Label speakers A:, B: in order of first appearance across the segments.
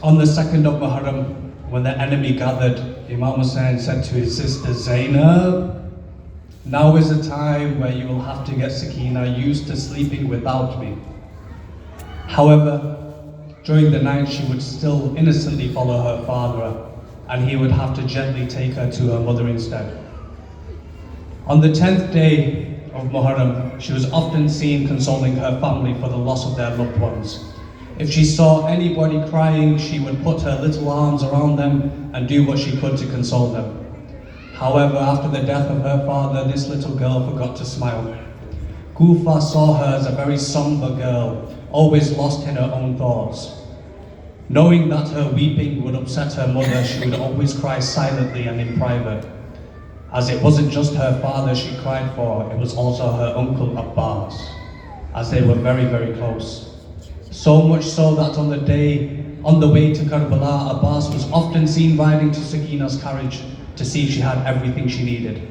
A: On the 2nd of Muharram, when the enemy gathered, Imam Hussain said to his sister Zainab, "Now is the time where you will have to get Sakina used to sleeping without me." However, during the night she would still innocently follow her father, and he would have to gently take her to her mother instead. On the 10th day of Muharram, she was often seen consoling her family for the loss of their loved ones. If she saw anybody crying, she would put her little arms around them and do what she could to console them. However, after the death of her father, this little girl forgot to smile. Kufa saw her as a very somber girl, always lost in her own thoughts. Knowing that her weeping would upset her mother, she would always cry silently and in private. As it wasn't just her father she cried for, it was also her uncle Abbas, as they were very, very close. So much so that on the way to Karbala, Abbas was often seen riding to Sakina's carriage to see if she had everything she needed.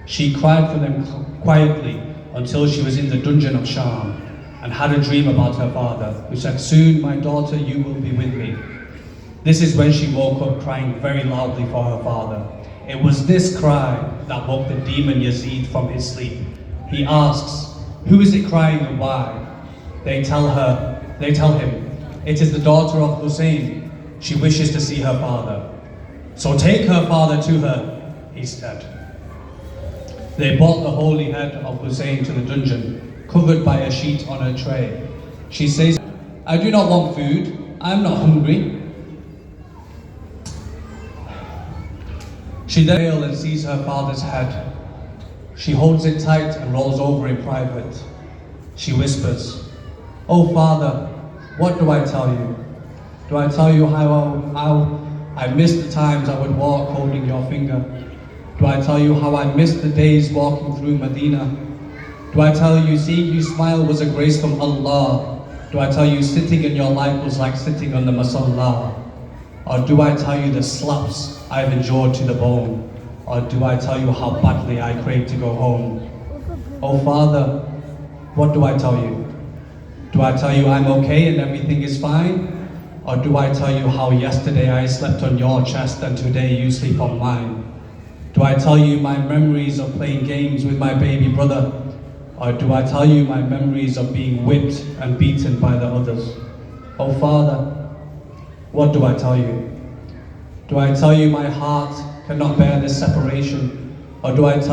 A: She cried for them quietly until she was in the dungeon of Sham and had a dream about her father, who said, "Soon, my daughter, you will be with me." This is when she woke up crying very loudly for her father. It was this cry that woke the demon Yazid from his sleep. He asks, "Who is it crying and why?" They tell him, "It is the daughter of Hussein. She wishes to see her father." "So take her father to her," he said. They brought the holy head of Hussein to the dungeon, covered by a sheet on a tray. She says, "I do not want food. I am not hungry." She then and sees her father's head. She holds it tight and rolls over in private. She whispers, "Oh father, what do I tell you? Do I tell you how I miss the times I would walk holding your finger? Do I tell you how I missed the days walking through Medina? Do I tell you seeing you smile was a grace from Allah? Do I tell you sitting in your life was like sitting on the Masalla? Or do I tell you the slaps I've endured to the bone? Or do I tell you how badly I crave to go home? Oh father, what do I tell you? Do I tell you I'm okay and everything is fine? Or do I tell you how yesterday I slept on your chest and today you sleep on mine? Do I tell you my memories of playing games with my baby brother? Or do I tell you my memories of being whipped and beaten by the others? Oh father, what do I tell you? Do I tell you my heart cannot bear this separation? Or do I tell